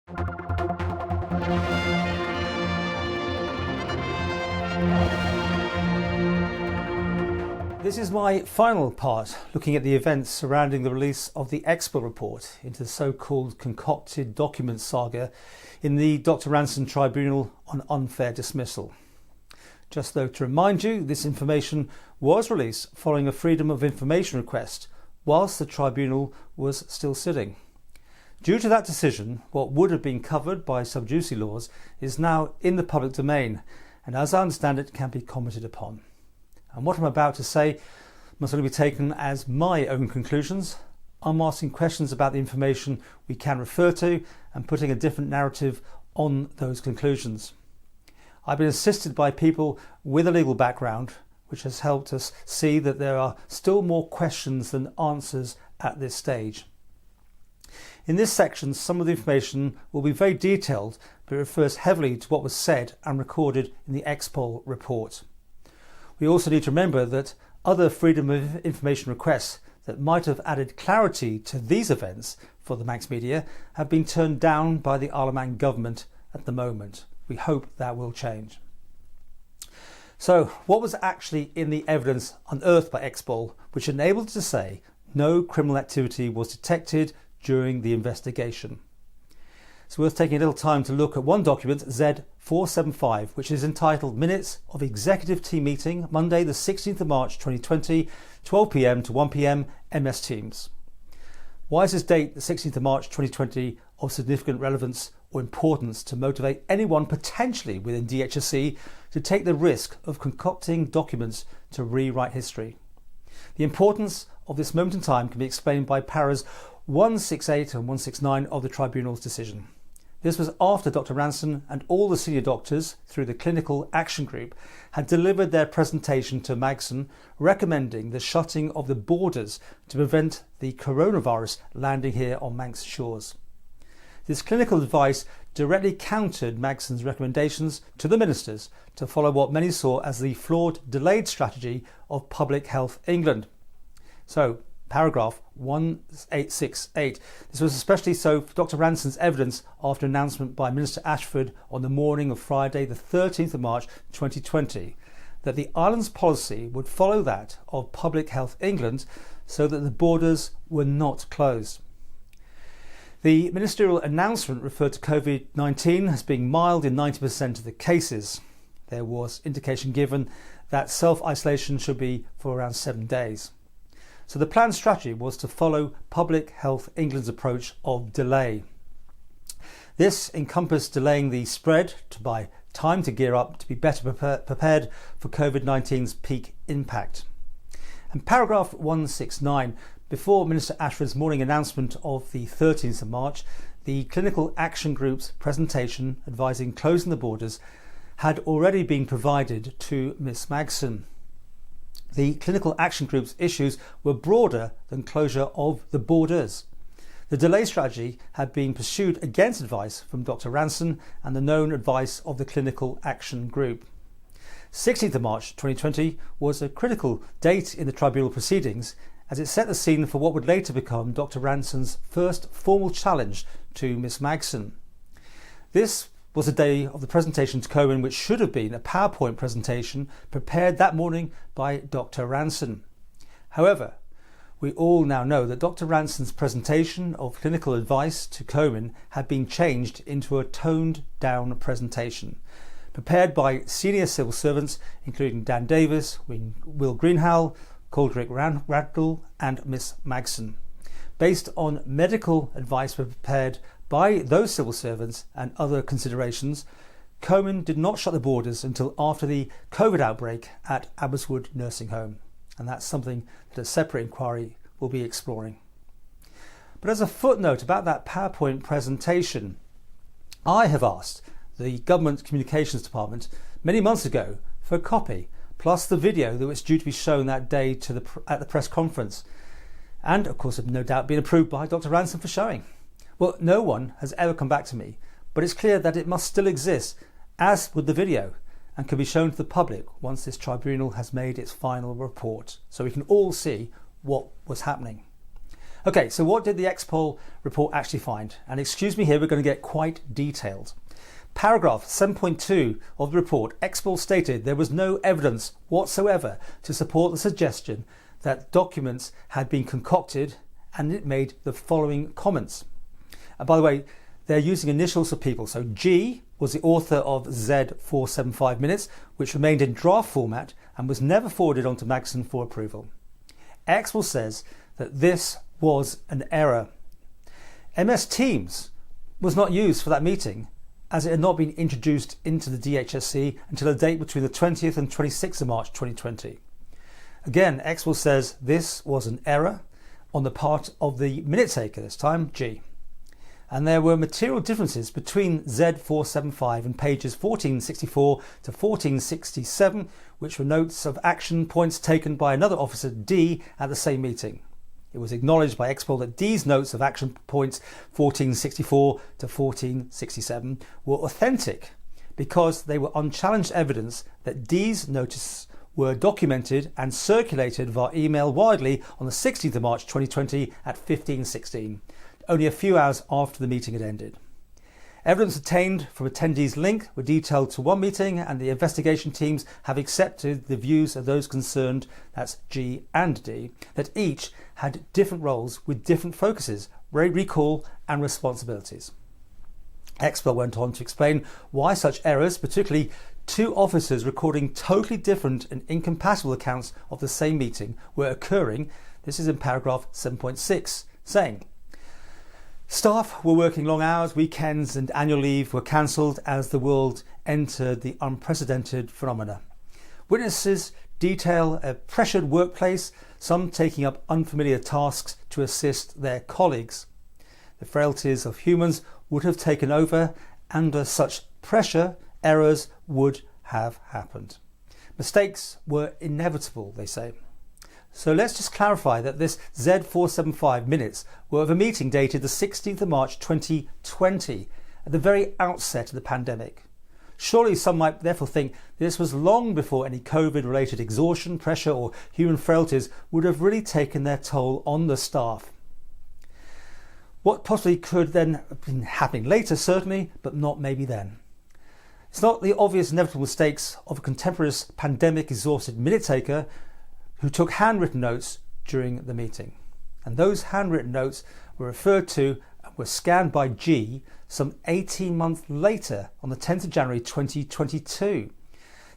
This is my final part, looking at the events surrounding the release of the Expol report into the so-called concocted document saga in the Dr Randon Tribunal on unfair dismissal. Just though to remind you, this information was released following a Freedom of Information request whilst the tribunal was still sitting. Due to that decision, what would have been covered by sub judice laws is now in the public domain, and as I understand it, can be commented upon. And what I'm about to say must only be taken as my own conclusions. I'm asking questions about the information we can refer to and putting a different narrative on those conclusions. I've been assisted by people with a legal background, which has helped us see that there are still more questions than answers at this stage. In this section, some of the information will be very detailed, but it refers heavily to what was said and recorded in the Expol report. We also need to remember that other Freedom of Information requests that might have added clarity to these events for the Manx media have been turned down by the Isle of Man government at the moment. We hope that will change. So, what was actually in the evidence unearthed by Expol which enabled it to say no criminal activity was detected during the investigation? It's worth taking a little time to look at one document, Z475, which is entitled Minutes of Executive Team Meeting, Monday the 16th of March 2020, 12 p.m. to 1 p.m, MS Teams. Why is this date, the 16th of March 2020, of significant relevance or importance to motivate anyone potentially within DHSC to take the risk of concocting documents to rewrite history? The importance of this moment in time can be explained by paras 168 and 169 of the Tribunal's decision. This was after Dr Ranson and all the senior doctors through the Clinical Action Group had delivered their presentation to Magson recommending the shutting of the borders to prevent the coronavirus landing here on Manx shores. This clinical advice directly countered Magson's recommendations to the ministers to follow what many saw as the flawed delayed strategy of Public Health England. So, paragraph 1868. This was especially so for Dr Ranson's evidence after announcement by Minister Ashford on the morning of Friday the 13th of March 2020 that the island's policy would follow that of Public Health England so that the borders were not closed. The ministerial announcement referred to COVID-19 as being mild in 90% of the cases. There was indication given that self-isolation should be for around 7 days. So the planned strategy was to follow Public Health England's approach of delay. This encompassed delaying the spread to buy time to gear up to be better prepared for COVID-19's peak impact. And paragraph 169, before Minister Ashford's morning announcement of the 13th of March, the Clinical Action Group's presentation advising closing the borders had already been provided to Miss Magson. The Clinical Action Group's issues were broader than closure of the borders. The delay strategy had been pursued against advice from Dr Ranson and the known advice of the Clinical Action Group. 16th of March 2020 was a critical date in the tribunal proceedings as it set the scene for what would later become Dr Ranson's first formal challenge to Miss Magson. This was the day of the presentation to Cohen, which should have been a PowerPoint presentation prepared that morning by Dr Ranson. However, we all now know that Dr Ranson's presentation of clinical advice to Cohen had been changed into a toned down presentation, prepared by senior civil servants including Dan Davis, Will Greenhalgh, Coldrick Randall and Miss Magson. Based on medical advice prepared by those civil servants and other considerations, Cohen did not shut the borders until after the COVID outbreak at Aberystwyth Nursing Home, and that's something that a separate inquiry will be exploring. But as a footnote about that PowerPoint presentation, I have asked the Government Communications Department many months ago for a copy, plus the video that was due to be shown that day at the press conference, and of course have no doubt been approved by Dr Ranson for showing. Well, no one has ever come back to me, but it's clear that it must still exist, as would the video, and can be shown to the public once this tribunal has made its final report, so we can all see what was happening. Okay, so what did the Expol report actually find? And excuse me here, we're going to get quite detailed. Paragraph 7.2 of the report, Expol stated there was no evidence whatsoever to support the suggestion that documents had been concocted, and it made the following comments. And by the way, they're using initials of people. So G was the author of Z475 minutes, which remained in draft format and was never forwarded onto Magson for approval. Expol says that this was an error. MS Teams was not used for that meeting, as it had not been introduced into the DHSC until a date between the 20th and 26th of March 2020. Again, Expol says this was an error on the part of the minute taker, this time G. And there were material differences between Z475 and pages 1464 to 1467, which were notes of action points taken by another officer, D, at the same meeting. It was acknowledged by Expol that D's notes of action points 1464 to 1467 were authentic because they were unchallenged evidence that D's notices were documented and circulated via email widely on the 16th of March 2020 at 15:16, only a few hours after the meeting had ended. Evidence obtained from attendees linked were detailed to one meeting, and the investigation teams have accepted the views of those concerned, that's G and D, that each had different roles with different focuses, recall and responsibilities. Expel went on to explain why such errors, particularly two officers recording totally different and incompatible accounts of the same meeting, were occurring. This is in paragraph 7.6, saying, staff were working long hours, weekends and annual leave were cancelled as the world entered the unprecedented phenomena. Witnesses detail a pressured workplace, some taking up unfamiliar tasks to assist their colleagues. The frailties of humans would have taken over, and under such pressure, errors would have happened. Mistakes were inevitable, they say. So let's just clarify that this Z475 minutes were of a meeting dated the 16th of March 2020, at the very outset of the pandemic. Surely some might therefore think this was long before any COVID-related exhaustion, pressure or human frailties would have really taken their toll on the staff. What possibly could then have been happening later, certainly, but not maybe then. It's not the obvious inevitable mistakes of a contemporaneous pandemic-exhausted minute taker who took handwritten notes during the meeting. And those handwritten notes were referred to and were scanned by G some 18 months later on the 10th of January 2022.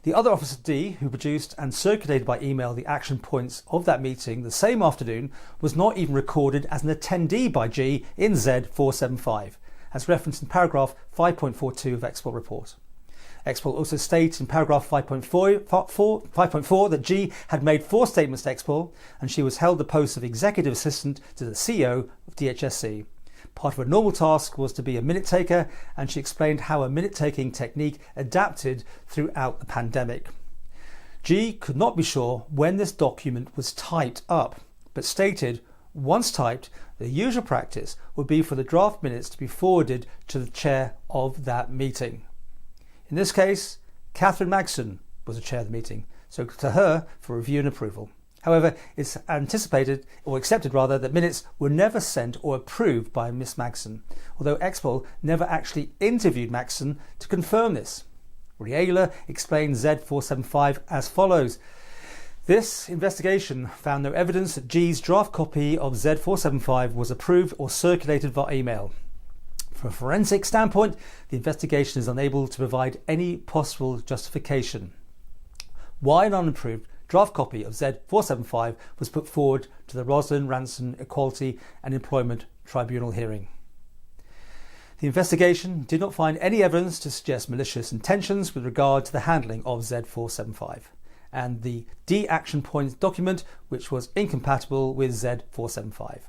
The other officer D, who produced and circulated by email the action points of that meeting the same afternoon, was not even recorded as an attendee by G in Z475, as referenced in paragraph 5.42 of Expol report. Expol also states in paragraph 5.4 that G had made 4 statements to Expol, and she was held the post of executive assistant to the CEO of DHSC. Part of her normal task was to be a minute taker, and she explained how a minute taking technique adapted throughout the pandemic. G could not be sure when this document was typed up, but stated once typed, the usual practice would be for the draft minutes to be forwarded to the chair of that meeting. In this case, Catherine Magson was the chair of the meeting, so to her for review and approval. However, it's accepted that minutes were never sent or approved by Miss Magson, although Expol never actually interviewed Magson to confirm this. Riela explained Z475 as follows. This investigation found no evidence that G's draft copy of Z475 was approved or circulated via email. From a forensic standpoint, the investigation is unable to provide any possible justification why an unapproved draft copy of Z475 was put forward to the Ranson Equality and Employment Tribunal hearing. The investigation did not find any evidence to suggest malicious intentions with regard to the handling of Z475 and the D action points document, which was incompatible with Z475.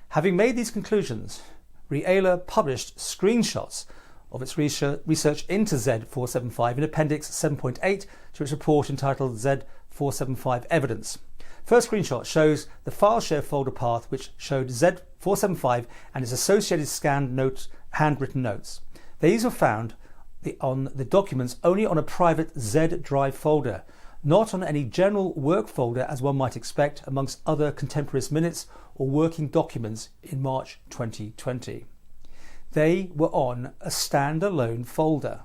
Having made these conclusions, Riela published screenshots of its research into Z475 in Appendix 7.8 to its report entitled Z475 Evidence. First screenshot shows the file share folder path which showed Z475 and its associated scanned handwritten notes. These were found on the documents only on a private Z drive folder, not on any general work folder as one might expect amongst other contemporaneous minutes or working documents in March 2020. They were on a standalone folder.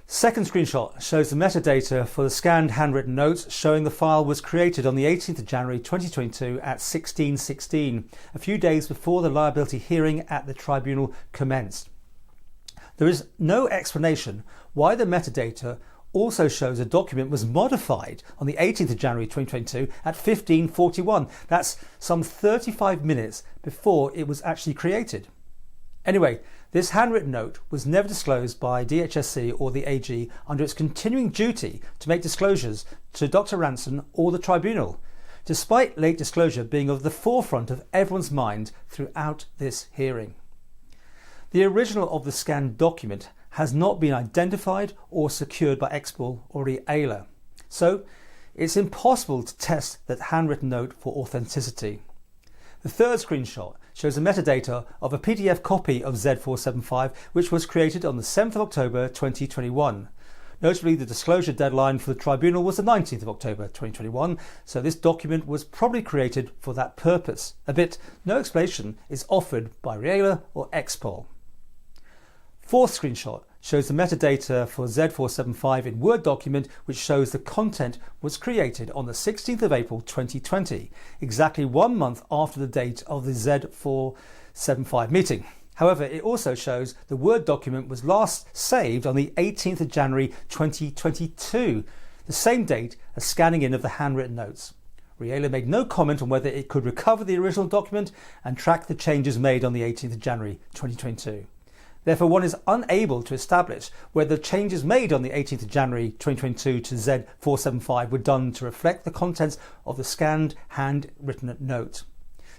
Second screenshot shows the metadata for the scanned handwritten notes, showing the file was created on the 18th of January 2022 at 16:16, a few days before the liability hearing at the tribunal commenced. There is no explanation why the metadata also shows a document was modified on the 18th of January 2022 at 15:41. That's some 35 minutes before it was actually created. Anyway, this handwritten note was never disclosed by DHSC or the AG under its continuing duty to make disclosures to Dr Ranson or the tribunal, despite late disclosure being of the forefront of everyone's mind throughout this hearing. The original of the scanned document has not been identified or secured by Expol or EALA, so it's impossible to test that handwritten note for authenticity. The third screenshot shows the metadata of a PDF copy of Z475 which was created on the 7th of October 2021. Notably, the disclosure deadline for the tribunal was the 19th of October 2021, so this document was probably created for that purpose. No explanation is offered by EALA or Expol. Fourth screenshot shows the metadata for Z475 in Word document, which shows the content was created on the 16th of April 2020, exactly 1 month after the date of the Z475 meeting. However, it also shows the Word document was last saved on the 18th of January 2022, the same date as scanning in of the handwritten notes. EALA made no comment on whether it could recover the original document and track the changes made on the 18th of January 2022. Therefore, one is unable to establish whether changes made on the 18th of January 2022 to Z475 were done to reflect the contents of the scanned handwritten note.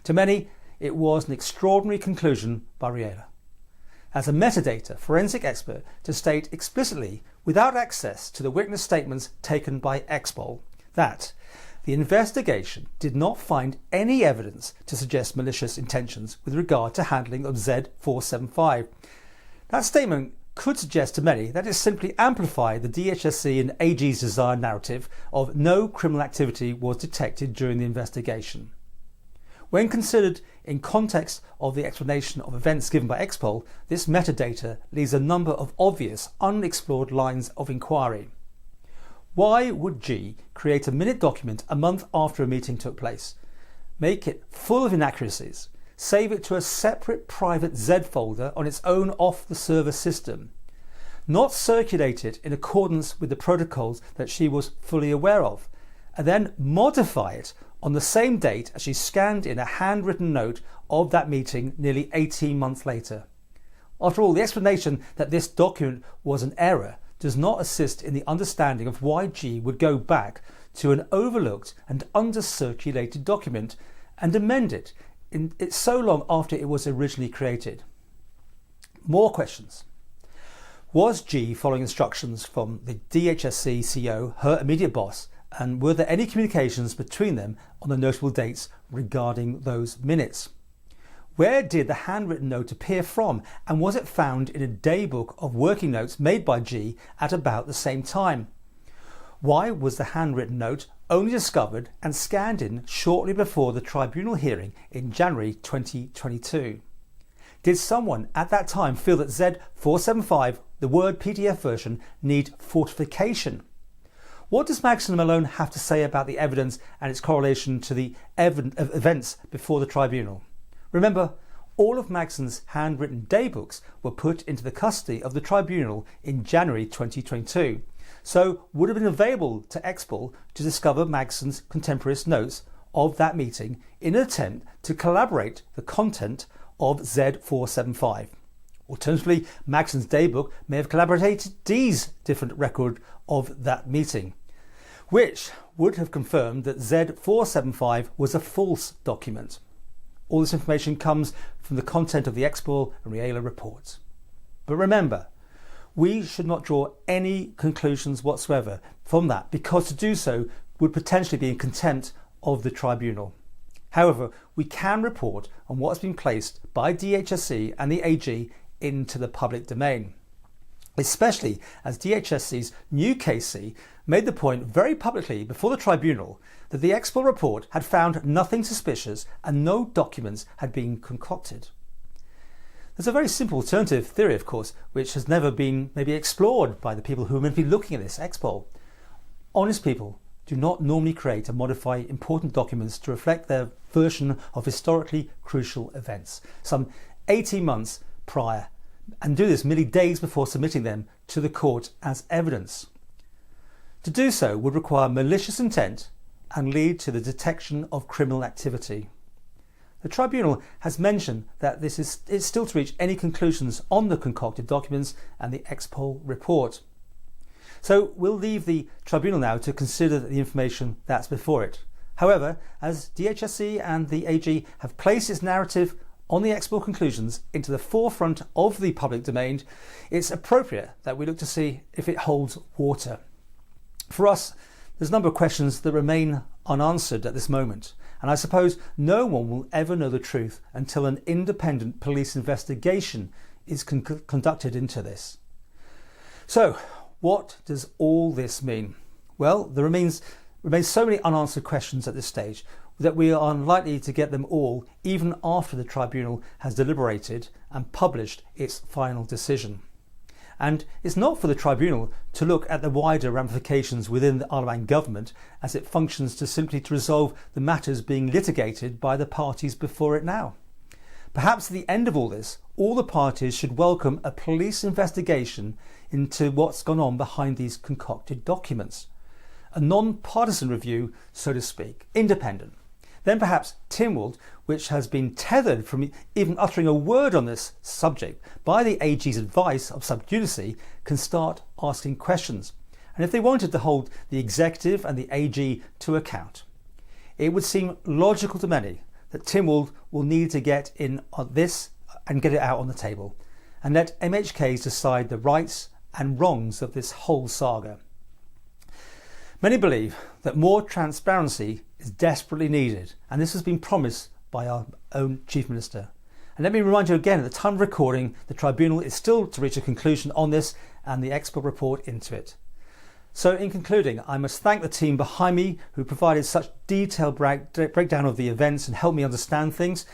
To many, it was an extraordinary conclusion by EALA, as a metadata forensic expert, to state explicitly, without access to the witness statements taken by Expol, that the investigation did not find any evidence to suggest malicious intentions with regard to handling of Z475. That statement could suggest to many that it simply amplified the DHSC and AG's desired narrative of no criminal activity was detected during the investigation. When considered in context of the explanation of events given by Expol, this metadata leaves a number of obvious unexplored lines of inquiry. Why would G create a minute document a month after a meeting took place, make it full of inaccuracies, save it to a separate private Z folder on its own off-the-server system, not circulate it in accordance with the protocols that she was fully aware of, and then modify it on the same date as she scanned in a handwritten note of that meeting nearly 18 months later? After all, the explanation that this document was an error does not assist in the understanding of why G would go back to an overlooked and under-circulated document and amend it so long after it was originally created. More questions. Was G following instructions from the DHSC CEO, her immediate boss, and were there any communications between them on the notable dates regarding those minutes? Where did the handwritten note appear from, and was it found in a daybook of working notes made by G at about the same time? Why was the handwritten note only discovered and scanned in shortly before the tribunal hearing in January 2022? Did someone at that time feel that Z475, the Word PDF version, need fortification? What does Magson and Malone have to say about the evidence and its correlation to the events before the tribunal? Remember, all of Magson's handwritten daybooks were put into the custody of the tribunal in January 2022, so would have been available to Expol to discover Magson's contemporaneous notes of that meeting in an attempt to collaborate the content of Z475. Alternatively, Magson's daybook may have collaborated D's different record of that meeting, which would have confirmed that Z475 was a false document. All this information comes from the content of the Expol and EALA reports. But remember, we should not draw any conclusions whatsoever from that, because to do so would potentially be in contempt of the tribunal. However, we can report on what has been placed by DHSC and the AG into the public domain. especially as DHSC's new KC made the point very publicly before the tribunal that the Expol report had found nothing suspicious and no documents had been concocted. There's a very simple alternative theory, of course, which has never been maybe explored by the people who are meant to be looking at this Expol. Honest people do not normally create and modify important documents to reflect their version of historically crucial events, some 18 months prior, and do this merely days before submitting them to the court as evidence. To do so would require malicious intent and lead to the detection of criminal activity. The tribunal has mentioned that it's still to reach any conclusions on the concocted documents and the Expol report. So we'll leave the tribunal now to consider the information that's before it. However, as DHSC and the AG have placed its narrative on the Expol conclusions into the forefront of the public domain, it's appropriate that we look to see if it holds water. For us, there's a number of questions that remain unanswered at this moment, and I suppose no one will ever know the truth until an independent police investigation is conducted into this. So, what does all this mean? Well, there remains so many unanswered questions at this stage that we are unlikely to get them all even after the tribunal has deliberated and published its final decision. And it's not for the tribunal to look at the wider ramifications within the Isle of Man government as it functions to resolve the matters being litigated by the parties before it now. Perhaps at the end of all this, all the parties should welcome a police investigation into what's gone on behind these concocted documents. A non-partisan review, so to speak, independent. Then perhaps Tynwald, which has been tethered from even uttering a word on this subject by the AG's advice of sub judice, can start asking questions. And if they wanted to hold the executive and the AG to account, it would seem logical to many that Tynwald will need to get in on this and get it out on the table, and let MHKs decide the rights and wrongs of this whole saga. Many believe that more transparency is desperately needed, and this has been promised by our own Chief Minister. And let me remind you again, at the time of recording, the tribunal is still to reach a conclusion on this and the Expo report into it. So in concluding, I must thank the team behind me who provided such detailed breakdown of the events and helped me understand things.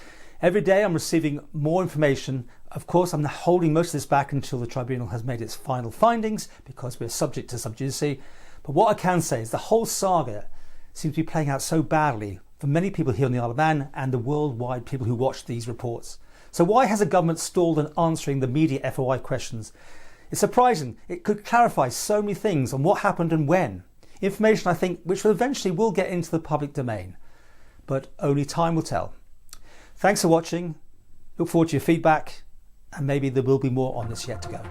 Every day I'm receiving more information. Of course, I'm holding most of this back until the tribunal has made its final findings because we're subject to sub judice. But what I can say is the whole saga seems to be playing out so badly for many people here on the Isle of Man and the worldwide people who watch these reports. So why has the government stalled in answering the media FOI questions? It's surprising. It could clarify so many things on what happened and when. Information, I think, which eventually will get into the public domain. But only time will tell. Thanks for watching. Look forward to your feedback, and maybe there will be more on this yet to go.